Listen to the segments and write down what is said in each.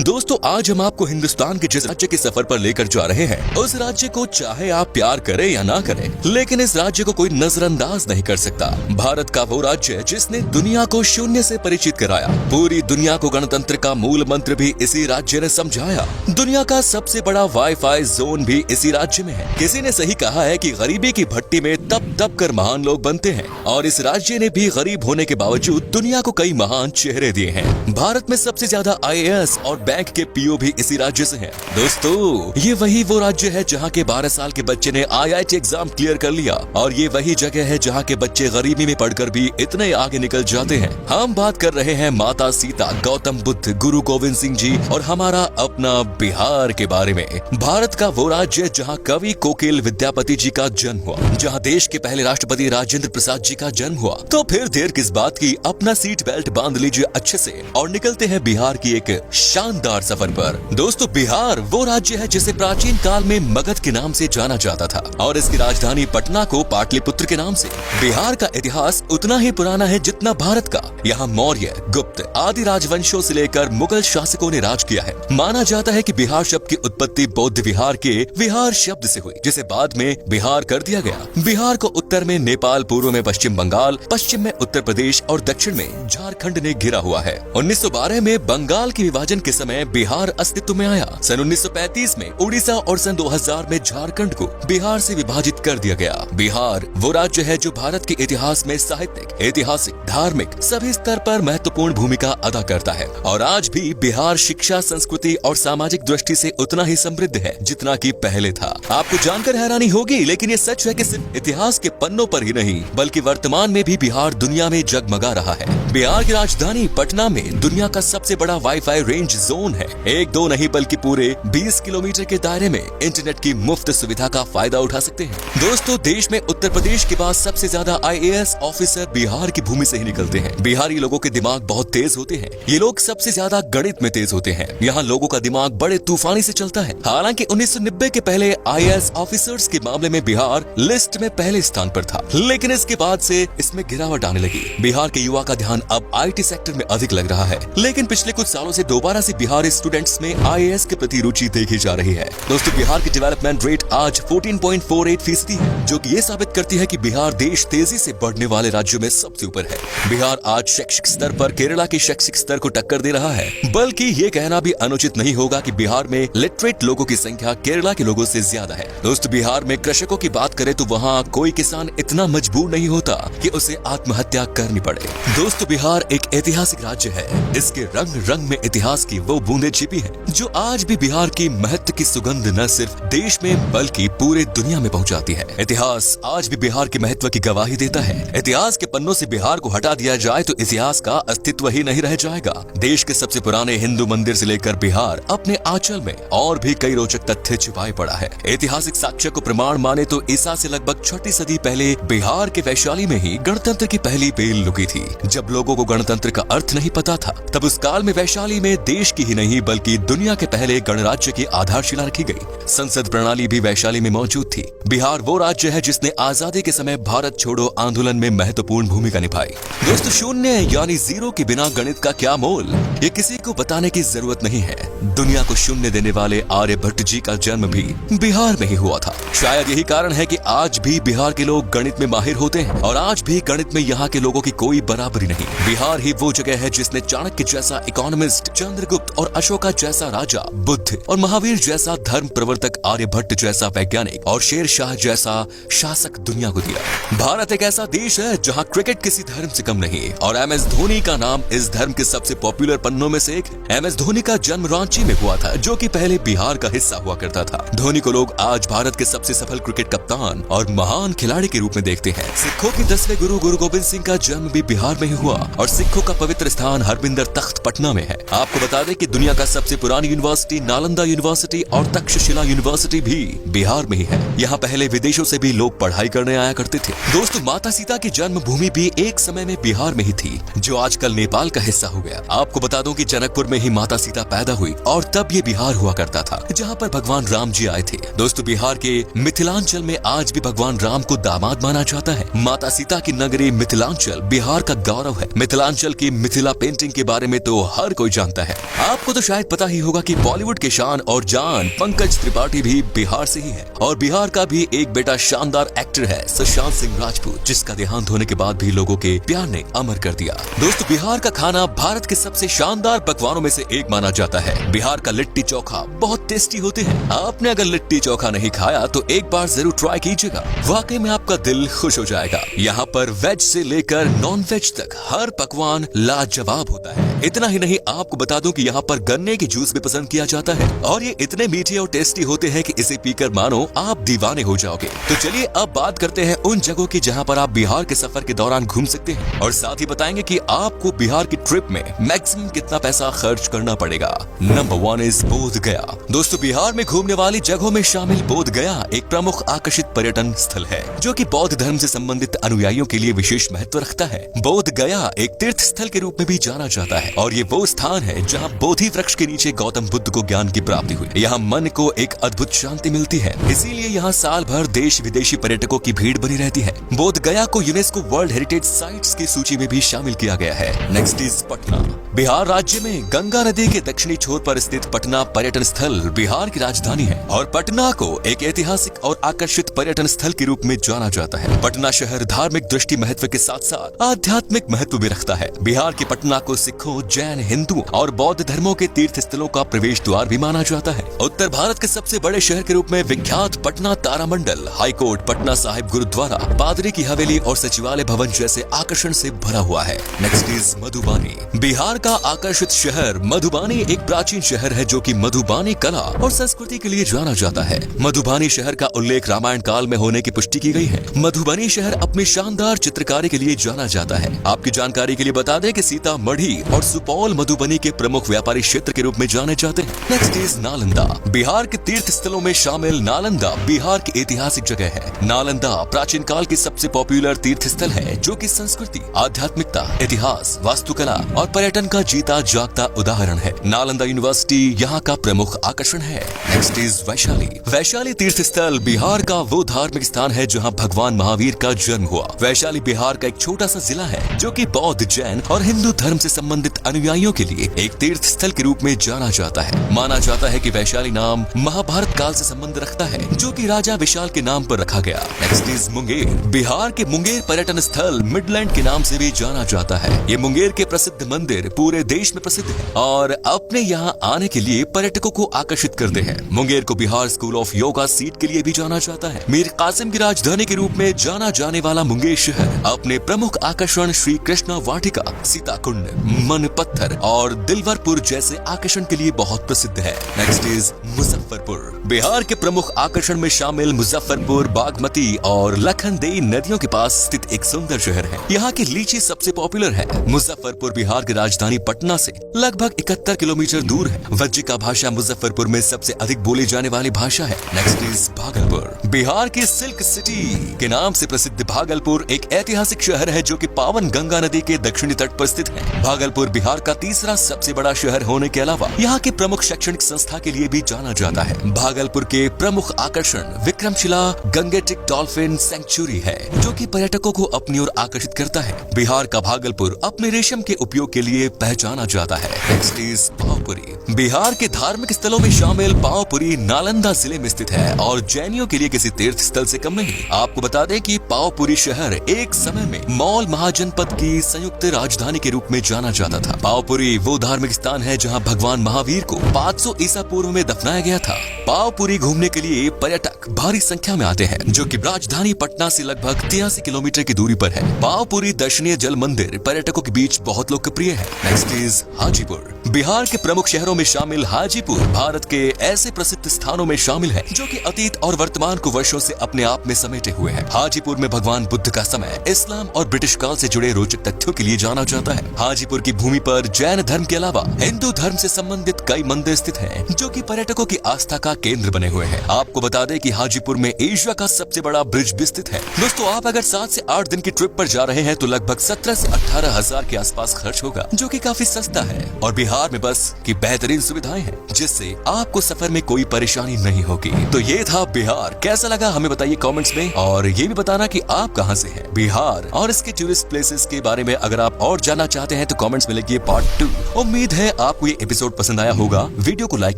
दोस्तों आज हम आपको हिंदुस्तान के जिस राज्य के सफर पर लेकर जा रहे हैं, उस राज्य को चाहे आप प्यार करें या ना करें, लेकिन इस राज्य को कोई नजरअंदाज नहीं कर सकता। भारत का वो राज्य जिसने दुनिया को शून्य से परिचित कराया, पूरी दुनिया को गणतंत्र का मूल मंत्र भी इसी राज्य ने समझाया। दुनिया का सबसे बड़ा वाईफाई जोन भी इसी राज्य में है। किसी ने सही कहा है कि गरीबी की भट्टी में तप तप कर महान लोग बनते हैं, और इस राज्य ने भी गरीब होने के बावजूद दुनिया को कई महान चेहरे दिए हैं। भारत में सबसे ज्यादा IAS और बैंक के PO भी इसी राज्य से हैं। दोस्तों ये वही वो राज्य है जहाँ के 12 साल के बच्चे ने IIT एग्जाम क्लियर कर लिया, और ये वही जगह है जहाँ के बच्चे गरीबी में पढ़कर भी इतने आगे निकल जाते हैं। हम बात कर रहे हैं माता सीता, गौतम बुद्ध, गुरु गोविंद सिंह जी और हमारा अपना बिहार के बारे में। भारत का वो राज्य जहाँ कवि कोकिल विद्यापति जी का जन्म हुआ, जहाँ देश के पहले राष्ट्रपति राजेंद्र प्रसाद जी का जन्म हुआ। तो फिर देर किस बात की, अपना सीट बेल्ट बांध लीजिए अच्छे से और निकलते हैं बिहार की एक शानदार सफर पर। दोस्तों बिहार वो राज्य है जिसे प्राचीन काल में मगध के नाम से जाना जाता था, और इसकी राजधानी पटना को पाटलिपुत्र के नाम से। बिहार का इतिहास उतना ही पुराना है जितना भारत का। यहाँ मौर्य, गुप्त आदि राजवंशों से लेकर मुगल शासकों ने राज किया है। माना जाता है कि बिहार शब्द की उत्पत्ति बौद्ध विहार के विहार शब्द से हुई, जिसे बाद में बिहार कर दिया गया। बिहार को उत्तर में नेपाल, पूर्व में पश्चिम बंगाल, पश्चिम में उत्तर प्रदेश और दक्षिण में झारखंड ने घिरा हुआ है। 1912 में बंगाल के विभाजन के समय बिहार अस्तित्व में आया। सन 1935 में उड़ीसा और सन 2000 में झारखंड को बिहार से विभाजित कर दिया गया। बिहार वो राज्य है जो भारत के इतिहास में साहित्यिक, ऐतिहासिक, धार्मिक सभी स्तर पर महत्वपूर्ण भूमिका अदा करता है, और आज भी बिहार शिक्षा, संस्कृति और सामाजिक दृष्टि से उतना ही समृद्ध है जितना कि पहले था। आपको जानकर हैरानी होगी, लेकिन ये सच है कि सिर्फ इतिहास के पन्नों पर ही नहीं बल्कि वर्तमान में भी बिहार दुनिया में जगमगा रहा है। बिहार की राजधानी पटना में दुनिया का सबसे बड़ा वाईफाई रेंज जोन है। एक दो नहीं बल्कि पूरे 20 किलोमीटर के दायरे में इंटरनेट की मुफ्त सुविधा का फायदा उठा सकते हैं। दोस्तों देश में उत्तर प्रदेश के बाद सबसे ज्यादा IAS ऑफिसर बिहार की भूमि से ही निकलते हैं। बिहारी लोगों के दिमाग बहुत तेज होते हैं। ये लोग सबसे ज्यादा गणित में तेज होते हैं। यहाँ लोगों का दिमाग बड़े तूफानी से चलता है। हालांकि 1990 के पहले IAS ऑफिसर्स के मामले में बिहार लिस्ट में पहले स्थान पर था, लेकिन इसके बाद से इसमें गिरावट आने लगी। बिहार के युवा का ध्यान अब IT सेक्टर में अधिक लग रहा है, लेकिन पिछले कुछ सालों से दोबारा से बिहारी स्टूडेंट्स में IAS के प्रति रुचि देखी जा रही है। दोस्तों बिहार की डेवलपमेंट रेट आज 14.48% है, जो कि ये साबित करती है कि बिहार देश तेजी से बढ़ने वाले राज्यों में सबसे ऊपर है। बिहार आज शैक्षिक स्तर पर केरला के शैक्षिक स्तर को टक्कर दे रहा है, बल्कि ये कहना भी अनुचित नहीं होगा कि बिहार में लिटरेट लोगों की संख्या केरला के लोगों से ज्यादा है। दोस्तों बिहार में कृषकों की बात करें तो वहाँ कोई किसान इतना मजबूर नहीं होता कि उसे आत्महत्या करनी पड़े। दोस्तों बिहार एक ऐतिहासिक राज्य है। इसके रंग रंग में इतिहास की वो बूंदें छिपी हैं, जो आज भी बिहार की महत्व की सुगंध न सिर्फ देश में बल्कि पूरे दुनिया में पहुंचाती है। इतिहास आज भी बिहार के महत्व की गवाही देता है। इतिहास के पन्नों से बिहार को हटा दिया जाए तो इतिहास का अस्तित्व ही नहीं रह जाएगा। देश के सबसे पुराने हिंदू मंदिर से लेकर बिहार अपने आंचल में और भी कई रोचक तथ्य छिपाए पड़ा है। ऐतिहासिक साक्ष्य को प्रमाण माने तो ईसा से लगभग 6वीं सदी पहले बिहार के वैशाली में ही गणतंत्र की पहली बेल लुकी थी। जब लोगों को गणतंत्र का अर्थ नहीं पता था, तब उस काल में वैशाली में देश की ही नहीं बल्कि दुनिया के पहले गणराज्य की आधारशिला रखी गई। संसद प्रणाली भी वैशाली में मौजूद थी। बिहार वो राज्य है जिसने आजादी के समय भारत छोड़ो आंदोलन में महत्वपूर्ण भूमिका निभाई। दोस्तों शून्य यानी जीरो के बिना गणित का क्या मोल, ये किसी को बताने की जरूरत नहीं है। दुनिया को शून्य देने वाले आर्यभट्ट जी का जन्म भी बिहार में ही हुआ था। शायद यही कारण है कि आज भी बिहार के लोग गणित में माहिर होते हैं, और आज भी गणित में यहाँ के लोगों की कोई बराबरी नहीं। बिहार ही वो जगह है जिसने चाणक्य जैसा इकोनॉमिस्ट, चंद्रगुप्त और अशोका जैसा राजा, बुद्ध और महावीर जैसा धर्म प्रवर्तक, आर्यभट्ट जैसा वैज्ञानिक और शेर शाह जैसा शासक दुनिया को दिया। भारत एक ऐसा देश है जहाँ क्रिकेट किसी धर्म से कम नहीं, और MS धोनी का नाम इस धर्म के सबसे पॉपुलर पन्नों में से एक। MS धोनी का जन्म रांची में हुआ था, जो कि पहले बिहार का हिस्सा हुआ करता था। धोनी को लोग आज भारत के सबसे सफल क्रिकेट कप्तान और महान खिलाड़ी के रूप में देखते हैं। सिखों के 10वें गुरु गुरु गोविंद सिंह का जन्म भी बिहार में ही हुआ, और सिखों का पवित्र स्थान हरमिंदर तख्त पटना में है। आपको बता दें कि दुनिया का सबसे पुरानी यूनिवर्सिटी नालंदा यूनिवर्सिटी और तक्षशिला यूनिवर्सिटी भी बिहार में ही है। यहाँ पहले विदेशों से भी लोग पढ़ाई करने आया करते थे। दोस्तों माता सीता की जन्मभूमि भी एक समय में बिहार में ही थी, जो आजकल नेपाल का हिस्सा हो गया। आपको बता दूं कि जनकपुर में ही माता सीता पैदा हुई, और तब ये बिहार हुआ करता था, जहाँ पर भगवान राम जी आए थे। दोस्तों बिहार के मिथिलांचल में आज भी भगवान राम को दामाद माना जाता है। माता सीता की नगरी मिथिलांचल बिहार का गौरव है। मिथिलांचल की मिथिला पेंटिंग के बारे में तो हर कोई जानता है। आपको तो शायद पता ही होगा कि बॉलीवुड के शान और जान पंकज त्रिपाठी भी बिहार से ही है और बिहार का भी एक बेटा शानदार एक्टर है सुशांत सिंह राजपूत, जिसका देहांत होने के बाद भी लोगों के प्यार ने अमर कर दिया। दोस्तों, बिहार का खाना भारत के सबसे शानदार पकवानों में से एक माना जाता है। बिहार का लिट्टी चोखा बहुत टेस्टी होते हैं। आपने अगर लिट्टी चोखा नहीं खाया तो एक बार जरूर ट्राई कीजिएगा, वाकई में आपका दिल खुश हो जाएगा। यहाँ पर वेज से लेकर नॉन वेज तक हर पकवान लाजवाब होता है। इतना ही नहीं, आपको बता दूं कि यहाँ पर गन्ने की जूस भी पसंद किया जाता है और ये इतने मीठे और टेस्टी होते हैं कि इसे पीकर मानो आप दीवाने हो जाओगे। तो चलिए अब बात करते हैं उन जगहों की जहाँ पर आप बिहार के सफर के दौरान घूम सकते हैं और साथ ही बताएंगे कि आपको बिहार की ट्रिप में मैक्सिमम कितना पैसा खर्च करना पड़ेगा। नंबर 1 इज बोध गया। दोस्तों, बिहार में घूमने वाली जगहों में शामिल बोध गया एक प्रमुख आकर्षित पर्यटन स्थल है जो कि बौद्ध धर्म से संबंधित अनुयायियों के लिए विशेष महत्व रखता है। बोध गया एक तीर्थ स्थल के रूप में भी जाना जाता है और ये वो स्थान है जहाँ बोधि वृक्ष के नीचे गौतम बुद्ध को ज्ञान की प्राप्ति हुई। यहाँ मन को एक अद्भुत शांति मिलती है, इसीलिए यहाँ साल भर देश विदेशी पर्यटकों की भीड़ बनी रहती है। बोध गया को यूनेस्को वर्ल्ड हेरिटेज साइट्स की सूची में भी शामिल किया गया है। Next is Patna. बिहार राज्य में गंगा नदी के दक्षिणी छोर पर स्थित पटना पर्यटन स्थल बिहार की राजधानी है और पटना को एक ऐतिहासिक और आकर्षित पर्यटन स्थल के रूप में जाना जाता है। पटना शहर धार्मिक दृष्टि महत्व के साथ साथ आध्यात्मिक महत्व भी रखता है। बिहार के पटना को सिखों, जैन, हिंदू और बौद्ध धर्मों के तीर्थ स्थलों का प्रवेश द्वार भी माना जाता है। उत्तर भारत के सबसे बड़े शहर के रूप में विख्यात पटना तारामंडल, हाईकोर्ट, पटना साहिब गुरुद्वारा, पादरी की हवेली और सचिवालय भवन जैसे आकर्षण से भरा हुआ है। Next is Madhubani. बिहार का आकर्षित शहर मधुबानी एक प्राचीन शहर है जो कि मधुबानी कला और संस्कृति के लिए जाना जाता है। मधुबानी शहर का उल्लेख रामायण काल में होने की पुष्टि की गई है। मधुबनी शहर अपनी शानदार चित्रकारी के लिए जाना जाता है। आपकी जानकारी के लिए बता दें कि सीतामढ़ी और सुपौल मधुबनी के प्रमुख व्यापारी क्षेत्र के रूप में जाने जाते हैं। Next is Nalanda. बिहार के तीर्थ स्थलों में शामिल नालंदा बिहार की ऐतिहासिक जगह है। नालंदा प्राचीन काल की सबसे पॉपुलर तीर्थ स्थल है जो कि संस्कृति, आध्यात्मिकता, इतिहास, वास्तुकला और पर्यटन का जीता जागता उदाहरण है। नालंदा यूनिवर्सिटी यहाँ का प्रमुख आकर्षण है। Next is Vaishali. वैशाली तीर्थ स्थल बिहार का वो धार्मिक स्थान है जहाँ भगवान महावीर का जन्म हुआ। वैशाली बिहार का एक छोटा सा जिला है जो कि बौद्ध, जैन और हिंदू धर्म से संबंधित अनुयायियों के लिए एक तीर्थ स्थल के रूप में जाना जाता है। माना जाता है कि वैशाली नाम महाभारत काल से संबंध रखता है जो कि राजा विशाल के नाम पर रखा गया। Next is Munger. बिहार के मुंगेर पर्यटन स्थल मिडलैंड के नाम से भी जाना जाता है। ये मुंगेर के प्रसिद्ध मंदिर पूरे देश में प्रसिद्ध है और अपने यहाँ आने के लिए पर्यटकों को आकर्षित करते हैं। मुंगेर को Bihar school of yoga seat के लिए भी जाना जाता है। मीर कासिम की राजधानी के रूप में जाना जाने वाला मुंगेर शहर अपने प्रमुख आकर्षण श्री कृष्णा वाटिका, सीता कुंड, मन पत्थर और दिलवरपुर जैसे आकर्षण के लिए बहुत प्रसिद्ध है। Next is Muzaffarpur. बिहार के प्रमुख आकर्षण में शामिल मुजफ्फरपुर बागमती और लखनदेई नदियों के पास स्थित एक सुंदर शहर है। यहाँ की लीची सबसे पॉपुलर है। मुजफ्फरपुर बिहार की राजधानी पटना से लगभग 71 किलोमीटर दूर है। वज्जिका भाषा मुजफ्फरपुर में सबसे अधिक बोली जाने वाली भाषा है। Next is Bhagalpur. बिहार की सिल्क सिटी के नाम से प्रसिद्ध भागलपुर एक ऐतिहासिक शहर है जो कि पावन गंगा नदी के दक्षिणी तट पर स्थित है। भागलपुर बिहार का तीसरा सबसे बड़ा शहर होने के अलावा यहाँ के प्रमुख शैक्षणिक संस्था के लिए भी जाना जाता है। भागलपुर के प्रमुख आकर्षण विक्रमशिला गंगेटिक डॉल्फिन सेंचुरी है जो कि पर्यटकों को अपनी ओर आकर्षित करता है। बिहार का भागलपुर अपने रेशम के उपयोग के लिए पहचाना जाता है। Next is Pawapuri. बिहार के धार्मिक स्थलों में शामिल पावपुरी नालंदा जिले में स्थित है और जैनियों के लिए किसी तीर्थ स्थल से कम नहीं। आपको बता दें कि पावपुरी शहर एक समय में मौल महाजनपद की संयुक्त राजधानी के रूप में जाना जाता था। पावपुरी वो धार्मिक स्थान है जहां भगवान महावीर को 500 ईसा पूर्व में दफनाया गया था। पावपुरी घूमने के लिए पर्यटक भारी संख्या में आते हैं जो कि राजधानी पटना से लगभग 83 किलोमीटर की दूरी पर है। पावपुरी दर्शनीय जल मंदिर पर्यटकों के बीच बहुत लोकप्रिय है। Next is Hajipur. बिहार के प्रमुख शहरों में शामिल हाजीपुर भारत के ऐसे प्रसिद्ध स्थानों में शामिल है जो कि अतीत और वर्तमान को वर्षों से अपने आप में समेटे हुए हैं। हाजीपुर में भगवान बुद्ध का समय, इस्लाम और ब्रिटिश काल से जुड़े रोचक तथ्यों के लिए जाना जाता है। हाजीपुर की भूमि पर जैन धर्म के अलावा हिंदू धर्म से संबंधित कई मंदिर स्थित हैं जो कि पर्यटकों की आस्था का केंद्र बने हुए हैं। आपको बता दें कि हाजीपुर में एशिया का सबसे बड़ा ब्रिज भी स्थित है। दोस्तों, आप अगर 7 से 8 दिन की ट्रिप पर जा रहे हैं तो लगभग 17 से 18 हजार के आसपास खर्च होगा जो कि काफी सस्ता है और बिहार में बस की बेहतरीन सुविधाएं हैं जिससे आपको सफर में कोई परेशानी नहीं होगी। तो ये था बिहार। कैसा लगा हमें बताइए कमेंट्स में और ये भी बताना कि आप कहां से हैं। बिहार और इसके टूरिस्ट प्लेसेस के बारे में अगर आप और जानना चाहते हैं तो कमेंट्स में लिखिए पार्ट 2। उम्मीद है आपको ये एपिसोड पसंद आया होगा, वीडियो को लाइक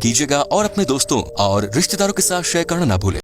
कीजिएगा और अपने दोस्तों और रिश्तेदारों के साथ शेयर करना ना भूलें।